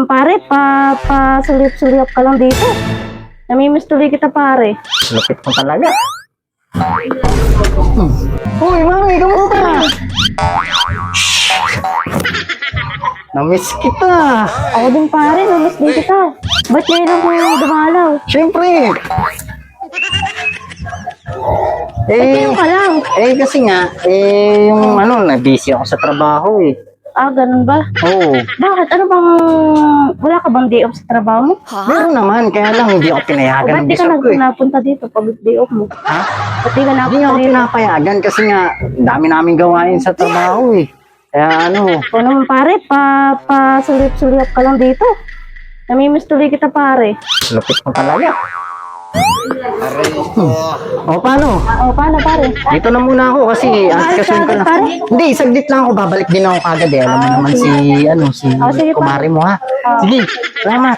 naman pare, pa-sulyap-sulyap ka lang dito. Namimiss tuloy kita pare. Lupit mo talaga. Uy, mami, kamusta? Namiss kita. Ako din pare, namiss din kita. Ba't ngayon lang mo dumalaw? Siyempre. Sino ka lang? Kasi nga, yung na-busy ako sa trabaho eh. Ah, ganun ba? Oo. Bakit? Ano bang, wala ka bang day off sa trabaho mo? Meron naman, kaya lang hindi ako O pinayagan ba't ng di ka bisag ko eh. napunta dito pag day off mo? Ha? Ba't di ka Hindi nga napunta ako dito? pinapayagan kasi nga, dami namin gawain sa trabaho eh. Kaya Ikaw naman pare, pa-sulyap-sulyap ka lang dito. Namimiss tuloy kita pare. lupit mo talaga. O paano? O, paano pare? Dito na muna ako kasi asikasuin ko lang. Pare? Hindi, saglit lang ako. Babalik din ako kagad eh. Alam mo naman si sige, kumari mo ha. Sige, salamat.